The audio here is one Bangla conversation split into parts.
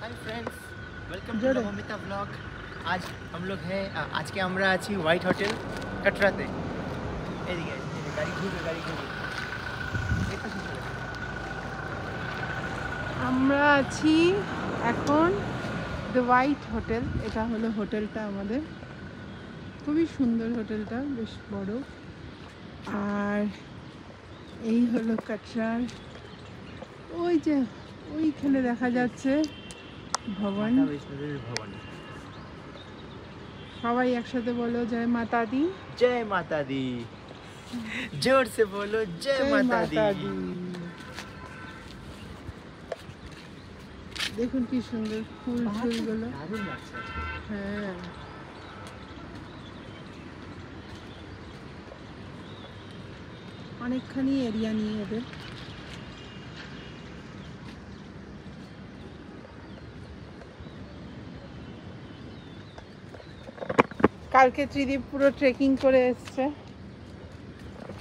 Hi friends, welcome to Navmita blog. आज हम लोग हैं आज के আমরা আছি হোয়াইট হোটেল কাটরাতে। এদিকে গাড়ি ঘুরবে আমরা আছি এখন দ্য হোয়াইট হোটেল। এটা হলো হোটেলটা আমাদের, খুবই সুন্দর হোটেলটা, বেশ বড়। আর এই হলো কাটরার, ওই যে ওইখানে দেখা যাচ্ছে ভবন। সবাই একসাথে বলো জয় মাতা দি। জয় মাতা দি, জোর से बोलो जय माता दी। দেখুন কি সুন্দর ফুল ফুলগুলো। হ্যাঁ, অনেকখানি এরিয়া নিয়ে ওদের। কালকে ত্রিদীপ পুরো ট্রেকিং করে এসছে,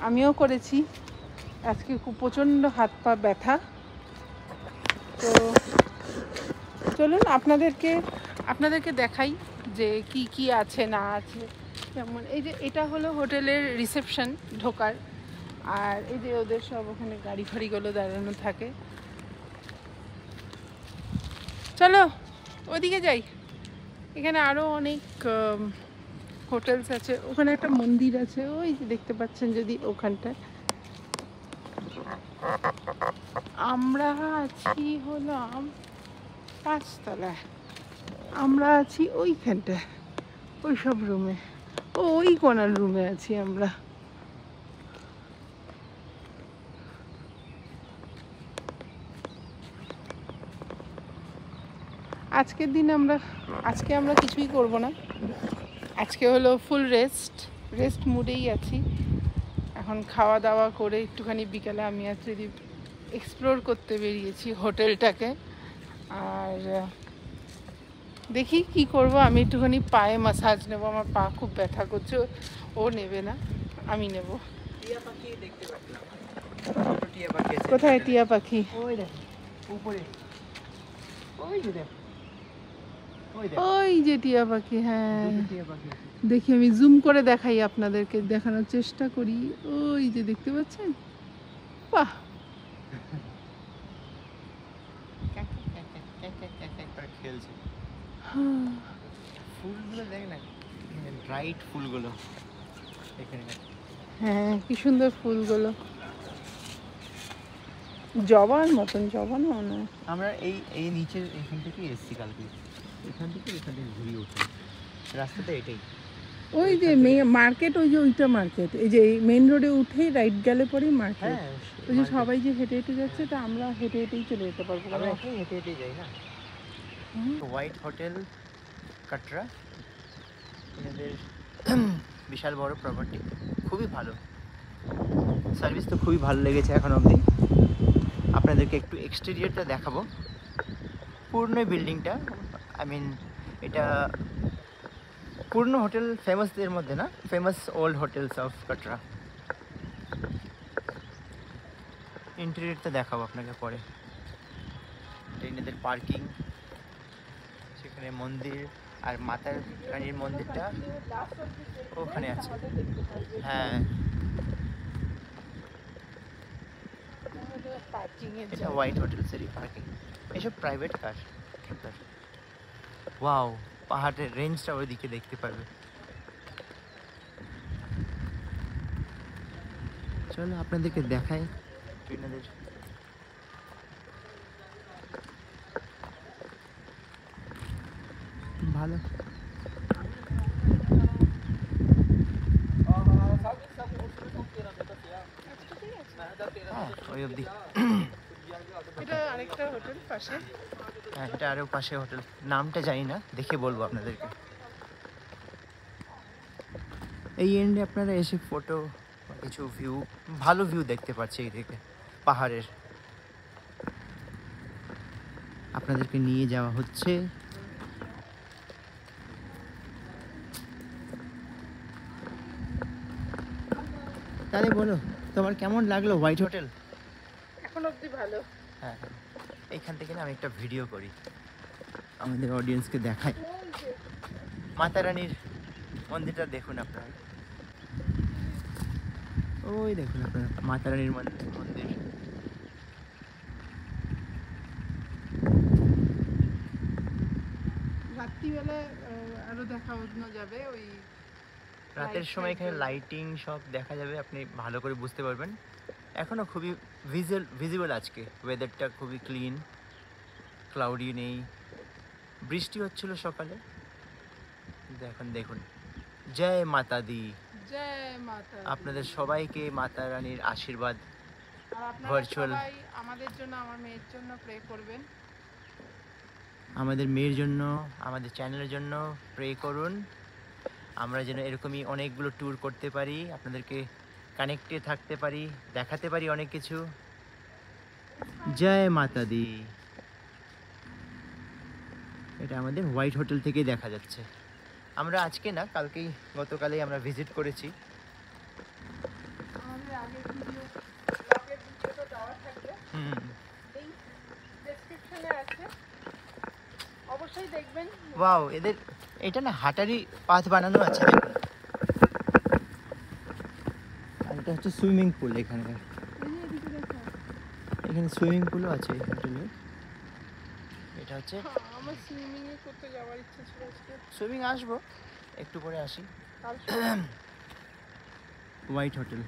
আমিও করেছি। আজকে খুব প্রচণ্ড হাত পা ব্যথা। তো চলুন আপনাদেরকে দেখাই যে কি কি আছে না আছে। যেমন এই যে এটা হলো হোটেলের রিসেপশন ঢোকার, আর এই যে ওদের সব ওখানে গাড়ি ফাড়িগুলো দাঁড়ানো থাকে। চলো ওদিকে যাই। এখানে আরও অনেক হোটেলস আছে। ওখানে একটা মন্দির আছে, ওই যে দেখতে পাচ্ছেন যদি ওখানটায়। আমরা আছি হলাম 5 তলায়। আমরা আছি ওইখানটায়, ওই সব রুমে, ওই কোনার রুমে আছি আমরা। আজকে আমরা কিছুই করব না। আজকে হলো ফুল রেস্ট মুডেই আছি। এখন খাওয়া দাওয়া করে একটুখানি বিকালে আমি আর ত্রিদীপ এক্সপ্লোর করতে বেরিয়েছি হোটেলটাকে। আর দেখি কি করব। আমি একটুখানি পায়ে মাসাজ নেব, আমার পা খুব ব্যথা করছে। ও নেবে না, আমি নেব। কোথায় টিয়া পাখি? ওই যে টিয়া পাখি। হ্যাঁ, দেখি আমি জুম করে দেখাই, আপনাদেরকে দেখানোর চেষ্টা করি। ওই যে দেখতে পাচ্ছেন, বাহ, ফুলগুলো দেখ না, ব্রাইট ফুলগুলো এখানে। হ্যাঁ, কি সুন্দর ফুলগুলো, জবার মতন। জবা না মনে হয়। আমরা এই নিচের এখান থেকে এসেছি কালকে, এখান থেকে ঘুরিয়ে উঠি। রাস্তাটা এটাই, ওই যে মার্কেট, ওই যে ওইটা মার্কেট। এই যে মেইন রোডে উঠেই রাইট গেলে পরেই মার্কেট। হ্যাঁ, ওই যে সবাই যে হেঁটে হেঁটে যাচ্ছে, তা আমরা হেঁটে হেঁটেই চলে যেতে পারবো। আমরা এখানে হেঁটে হেঁটে যাই না। হোয়াইট হোটেল কাটরা, এনাদের বিশাল বড় প্রপার্টি, খুবই ভালো সার্ভিস, তো খুবই ভালো লেগেছে এখন অবধি। আপনাদেরকে একটু এক্সটেরিয়রটা দেখাবো। পূর্ণ বিল্ডিংটা, আই মিন এটা পূর্ণ হোটেল ফেমাসদের মধ্যে না, famous old hotels of Katra. ইন্টেরিয়রটা দেখাবো আপনাকে পরে। এনাদের পার্কিং, সেখানে মন্দির, আর মাতার রানীর মন্দিরটা ওখানে আছে। হ্যাঁ, এটা হোয়াইট হোটেলসেরই পার্কিং। এসব প্রাইভেট কার। ওয়াও, পাহাড়ের রেঞ্জটা ওইদিকে দেখতে পারবে। চলো আপনাদেরকে দেখাই ট্রেনাদের। ভালো, ওই অবধি। এটা আরেকটা হোটেল পাশে। হ্যাঁ, এটা আরও পাশে হোটেল, নামটা জানি না, দেখে বলবো আপনাদেরকে। এই এন্ডে আপনারা এসে ফটো, কিছু ভিউ, ভালো ভিউ দেখতে পাচ্ছি এই থেকে পাহাড়ের। আপনাদেরকে নিয়ে যাওয়া হচ্ছে। তাহলে বলো, তোমার কেমন লাগলো হোয়াইট হোটেল? এখন অবধি ভালো। হ্যাঁ, এইখান থেকে না আমি একটা ভিডিও করি। আমাদের অডিয়েন্সকে দেখাই। মাতা রানীর মন্দিরটা দেখুন আপনারা, ওই দেখুন আপনারা মাতা রানীর মন্দির। রাত্রিবেলা আরো দেখানো যাবে ওই রাতের সময় এখানে লাইটিং সব দেখা যাবে, আপনি ভালো করে বুঝতে পারবেন। এখনও খুবই ভিজিবল আজকে, ওয়েদারটা খুবই ক্লিন, ক্লাউডি নেই, বৃষ্টি হচ্ছিল সকালে। এখন দেখুন, জয় মাতা দি। জয় মাতা। আপনাদের সবাইকে মাতা রানীর আশীর্বাদ। আর আপনারা virtual- সবাই আমাদের জন্য, আমার মেয়ের জন্য প্রে করবেন। আমাদের মেয়ের জন্য, আমাদের চ্যানেলের জন্য প্রে করুন। আমরা যেন এরকমই অনেকগুলো ট্যুর করতে পারি, আপনাদেরকে কানেক্টে থাকতে পারি, দেখাতে পারি অনেক কিছু। জয় মাতা দি। এটা আমাদের হোয়াইট হোটেল থেকেই দেখা যাচ্ছে। আমরা আজকে না, কালকেই, গতকালেই আমরা ভিজিট করেছি। আমাদের আগের ব্লগের ভিডিওটা দেওয়া থাকবে, এই ডেসক্রিপশনে আছে, অবশ্যই দেখবেন। ওয়াও, এদের এটা না হাঁটারি পাথ বানানো আছে দেখুন। আর এটা হচ্ছে সুইমিং পুল এখানকার। এখানে সুইমিং পুলও আছে এই হোটেলে। এটা হচ্ছে আমার সুইমিং এ করতে যাওয়ার ইচ্ছা ছিল আজকে। সুইমিং আসবো, একটু পরে আসি। কাল হোয়াইট হোটেল,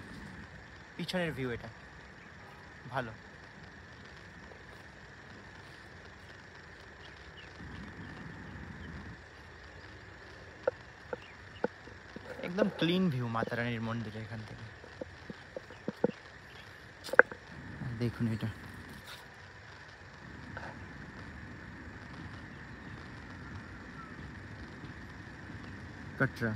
পিছনের ভিউ এটা ভালো। একদম ক্লিন ভিউ মাতা রানীর মন্দিরে এখান থেকে। দেখুন এটা Katra.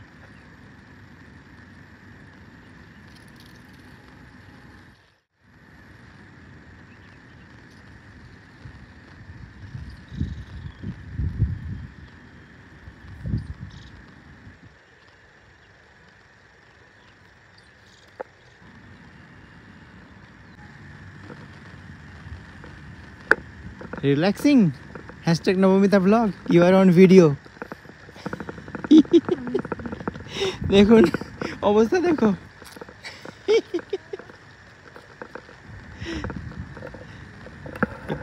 Relaxing. Hashtag Navamita vlog. You are on video. দেখুন অবস্থা দেখো।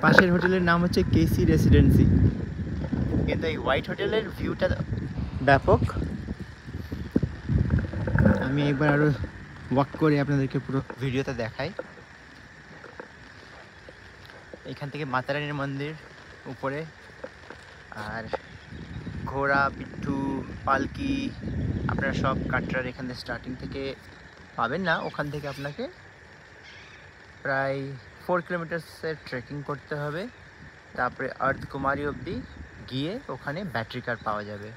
পাশের হোটেলের নাম হচ্ছে কেসি রেসিডেন্সি, কিন্তু এই হোয়াইট হোটেলের ভিউটা ব্যাপক। আমি একবার আরো ওয়াক করে আপনাদেরকে পুরো ভিডিওটা দেখাই। এখান থেকে মাতা রানীর মন্দির উপরে, আর ঘোড়া, পিট্ঠু, পালকি আপনারা সব কাটরার এখান থেকে স্টার্টিং থেকে পাবেন না, ওখান থেকে আপনাকে প্রায় 4 কিলোমিটার্সের ট্রেকিং করতে হবে। তারপরে আর্থ কুমারী অবধি গিয়ে ওখানে ব্যাটারি কার পাওয়া যাবে,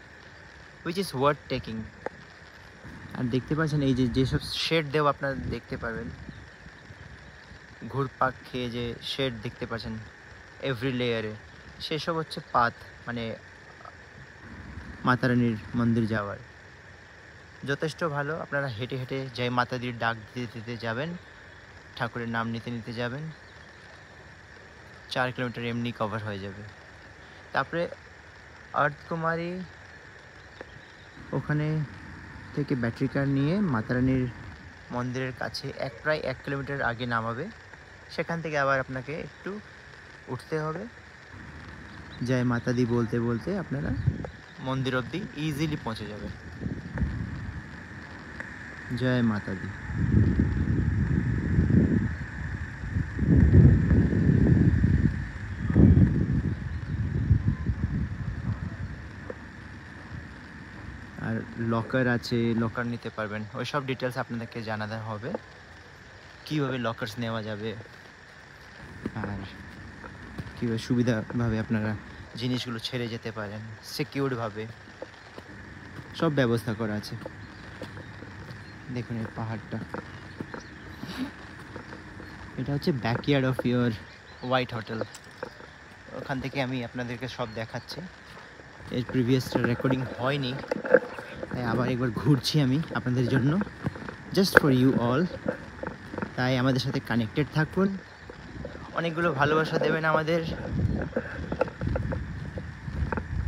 হুইচ ইজ ওয়ার্থ টেকিং। আর দেখতে পাচ্ছেন এই যেসব শেড দেওয়া আপনারা দেখতে পারবেন, ঘুরপাক খেয়ে যে শেড দেখতে পাচ্ছেন এভরি লেয়ারে, সেসব হচ্ছে পাথ, মানে মাতা রানীর মন্দির যাওয়ার। যথেষ্ট ভালো, আপনারা হেঁটে হেঁটে জয় মাতাদির ডাক দিতে দিতে যাবেন, ঠাকুরের নাম নিতে নিতে যাবেন, 4 কিলোমিটার এমনি কভার হয়ে যাবে। তারপরে আর্থ কুমারী, ওখানে থেকে ব্যাটারি কার নিয়ে মাতা রানীর মন্দিরের কাছে প্রায় 1 কিলোমিটার আগে নামাবে। সেখান থেকে আবার আপনাকে একটু উঠতে হবে, জয় মাতাদি বলতে বলতে আপনারা মন্দির অবধি ইজিলি পৌঁছে যাবে। জয় মাতাদি। আর লকার আছে, লকার নিতে পারবেন, ওই সব ডিটেলস আপনাদেরকে জানাতে হবে, কীভাবে লকার্স নেওয়া যাবে আর কীভাবে সুবিধাভাবে আপনারা জিনিসগুলো ছেড়ে যেতে পারেন সিকিউরভাবে, সব ব্যবস্থা করা আছে। দেখুন এই পাহাড়টা, এটা হচ্ছে backyard of your white hotel. ওখান থেকে আমি আপনাদেরকে সব দেখাচ্ছি, এর প্রিভিয়াসটা রেকর্ডিং হয়নি, তাই আবার একবার ঘুরছি আমি আপনাদের জন্য, জাস্ট ফর ইউ অল। তাই আমাদের সাথে কানেক্টেড থাকুন, অনেকগুলো ভালোবাসা দেবেন আমাদের।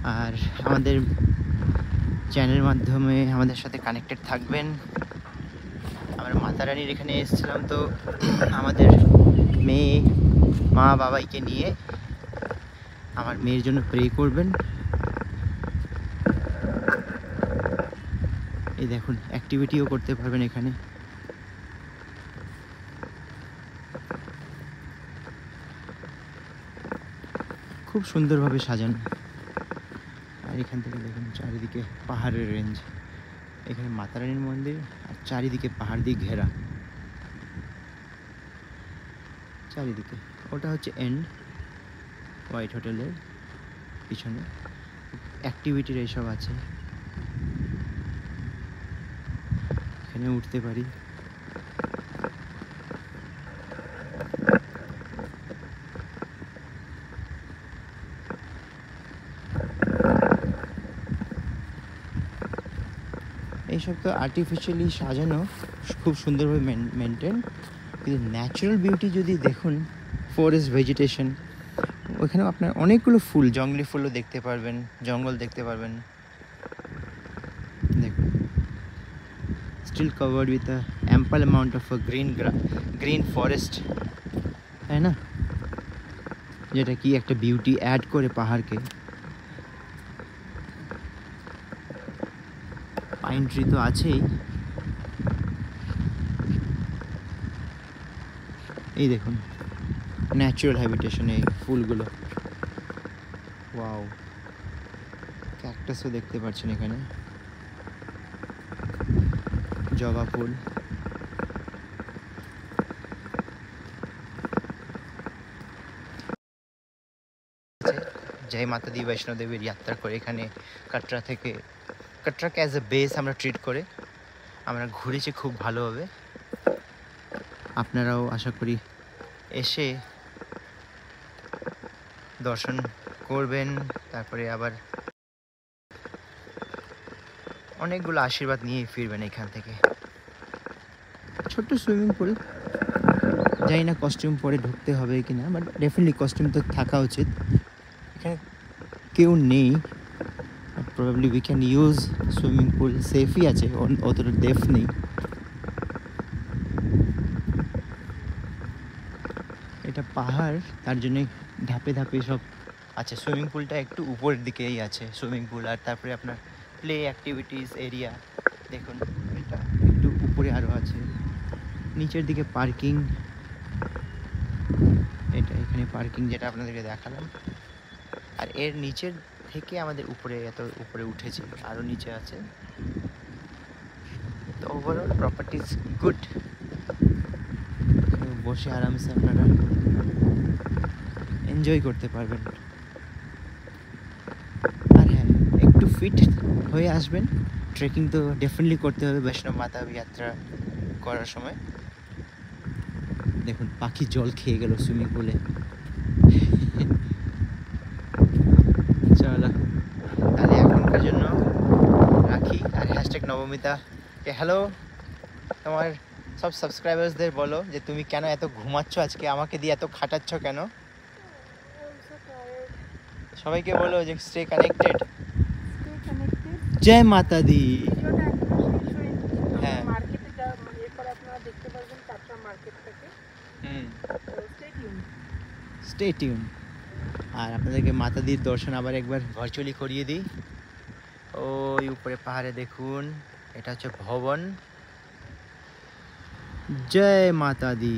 আর আমাদের চ্যানেলের মাধ্যমে আমাদের সাথে কানেক্টেড থাকবেন। আমরা মাতা রানীর এখানে এসেছিলাম, তো আমাদের মেয়ে মা বাবাইকে নিয়ে আমার মেয়ের জন্য প্রে করবেন। এই দেখুন, অ্যাক্টিভিটিও করতে পারবেন এখানে। খুব সুন্দরভাবে সাজানো। আর এখান থেকে দেখুন চারিদিকে পাহাড়ের রেঞ্জ। এখানে মাতা রানীর মন্দির, আর চারিদিকে পাহাড় দিয়ে ঘেরা চারিদিকে। ওটা হচ্ছে এন্ড হোয়াইট হোটেলের পিছনে। অ্যাক্টিভিটির এইসব আছে, এখানে উঠতে পারি। এইসব তো আর্টিফিশিয়ালি সাজানো, খুব সুন্দরভাবে মেনটেন, কিন্তু ন্যাচারাল বিউটি যদি দেখুন, ফরেস্ট ভেজিটেশন, ওখানেও আপনার অনেকগুলো ফুল, জঙ্গলি ফুলও দেখতে পারবেন, জঙ্গল দেখতে পারবেন। দেখুন, still covered with a ample amount of green forest, তাই না? যেটা কি একটা বিউটি অ্যাড করে পাহাড়কে। পাইন ট্রি তো আছেই। এই দেখুন ন্যাচারাল হ্যাবিটেশন, এই ফুলগুলো। ওয়াও, ক্যাকটাসও দেখতে পাচ্ছেন এখানে, জবা ফুল। জয় মাতা দি বৈষ্ণব দেবীর যাত্রা করে এখানে কাটরা থেকে, কাটরাকে অ্যাজ এ বেস আমরা ট্রিট করে আমরা ঘুরেছি খুব ভালোভাবে। আপনারাও আশা করি এসে দর্শন করবেন, তারপরে আবার অনেকগুলো আশীর্বাদ নিয়ে ফিরবেন এখান থেকে। ছোট্ট সুইমিং পুল, জানি না কস্টিউম পরে ঢুকতে হবে কি না, বাট ডেফিনেটলি কস্টিউম তো থাকা উচিত। এখানে কেউ নেই, probably we can use swimming pool, সেফই আছে, অতটা ডেফ নেই। এটা পাহাড়, তার জন্যই ধাপে ধাপে সব আছে। সুইমিং পুলটা একটু উপরের দিকেই আছে সুইমিং পুল, আর তারপরে আপনার প্লে অ্যাক্টিভিটিস এরিয়া দেখুন, এটা একটু উপরে আরও আছে। নিচের দিকে পার্কিং, এটা এখানে পার্কিং যেটা আপনাদেরকে দেখালাম। আর এর নিচের থেকে আমাদের উপরে, এত উপরে উঠেছি, আরও নিচে আছে। তো ওভারঅল প্রপার্টিজ গুড, বসে আরামসে আপনারা এনজয় করতে পারবেন। আর হ্যাঁ, একটু ফিট হয়ে আসবেন। ট্রেকিং তো ডেফিনেটলি করতে হবে বৈষ্ণব মাতা যাত্রা করার সময়। দেখুন পাখি জল খেয়ে গেল সুইমিং পুলে। চলো তাহলে এখনকার জন্য রাখি। আর হ্যাশট্যাগ নবমিতাকে হ্যালো, তোমার সব সাবস্ক্রাইবার্সদের বলো যে তুমি কেন এত ঘুমাচ্ছ আজকে, আমাকে দিয়ে এত খাটাচ্ছ কেন। সবাইকে বলো যে স্টে কানেক্টেড। জয় মাতা দি। হ্যাঁ, স্টে টিউন। আর আপনাদেরকে মাতা দির দর্শন আবার একবার ভার্চুয়ালি করিয়ে দিই। ওই উপরে পাহাড়ে দেখুন, এটা হচ্ছে ভবন। জয় মাতা দি,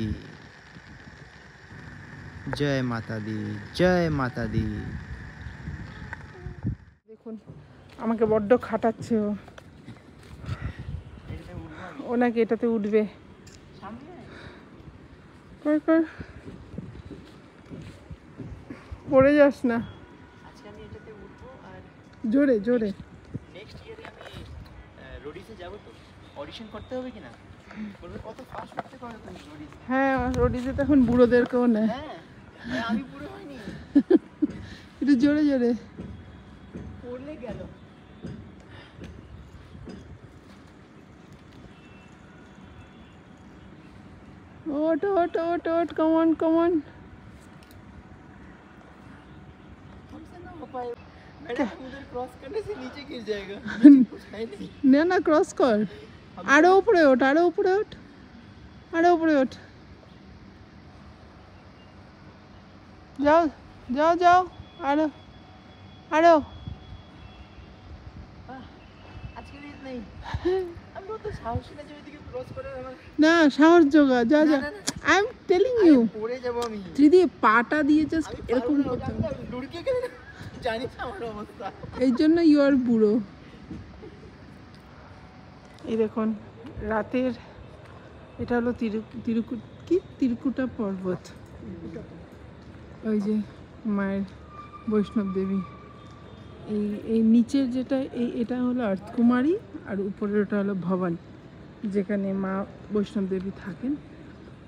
জয় মাতা দি, জয় মাতা দি। দেখুন আমাকে বড্ড খাটাচ্ছে ও, ও নাকি এটাতে উঠবে। কর কর, পড়ে যাস না, আজকে আমি এটাতে উঠবো। আর জোরে জোরে। নেক্সট ইয়ারে আমি রোডিসে যাব, তো অডিশন করতে হবে কিনা বলবে, কত ফাস্ট করতে পারো তুমি রোডিস। হ্যাঁ, রোডিতে তো এখন বুড়োদেরকেও নেয়। হ্যাঁ, আমি পুরো হয়নি, একটু জোরে জোরে। পড়লে গেল। ওট ওট ওট ওট, কমন কমন। मैडम उधर क्रॉस करने से नीचे गिर जाएगा कुछ है नहीं না না ক্রস কর আরো উপরে ওঠ আরো উপরে ওঠ আরো উপরে ওঠ যাও যাও যাও আরো আরো আজকে রিস্ক নেই আমি তো সাহসী না যে ওইদিকে ক্রস করে আমার না সাহস জোগা যা যা আই এম টেলিং ইউ পড়ে যাব আমি ত্রিদি পাটা দিয়ে জাস্ট এরকম করতে হবে লুড়কে গেলে জানি না আমার অবস্থা এই জন্য ইউ আর বুড়ো এই দেখুন রাতের এটা হলো তিরকুটা পর্বত ওই যে মায়ের বৈষ্ণব দেবী এই এই নিচের যেটা এটা হলো আর্থকুমারী আর উপরের ওটা হলো ভবন যেখানে মা বৈষ্ণব দেবী থাকেন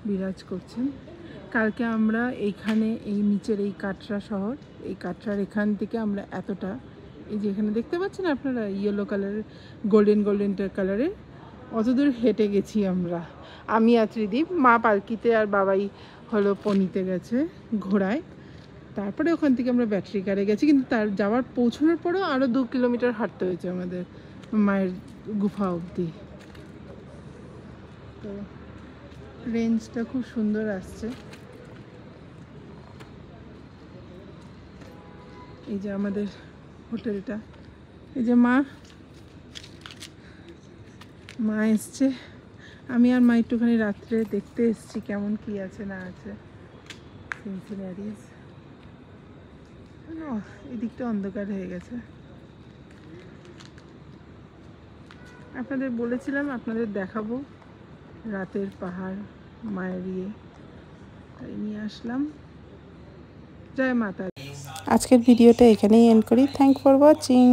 বিরাজ করছেন কালকে আমরা এইখানে এই নিচের এই কাটরা শহর এই কাটরার এখান থেকে আমরা এতটা এই যে এখানে দেখতে পাচ্ছেন আপনারা ইয়েলো কালারের গোল্ডেন কালারের অতদূর হেঁটে গেছি আমরা আমি আর ত্রিদীপ মা পালকিতে আর বাবাই হলো পনিতে গেছে ঘোড়ায় তারপরে ওখান থেকে আমরা ব্যাটারি কারে গেছি কিন্তু তার যাওয়ার পৌঁছানোর পরেও আরও 2 কিলোমিটার হাঁটতে হয়েছে আমাদের মায়ের গুফা অবধি তো রেঞ্জটা খুব সুন্দর আসছে এই যে আমাদের হোটেলটা এই যে মা এসছে আমি আর মা একটুখানি রাত্রে দেখতে এসেছি কেমন কি আছে না আছে সিনসিনারিজ এদিকটা অন্ধকার হয়ে গেছে আপনাদের বলেছিলাম আপনাদের দেখাবো রাতের পাহাড় মায়ের তাই নিয়ে আসলাম জয় মাতা আজকের ভিডিওটা এখানেই এন্ড করি থ্যাংক ফর ওয়াচিং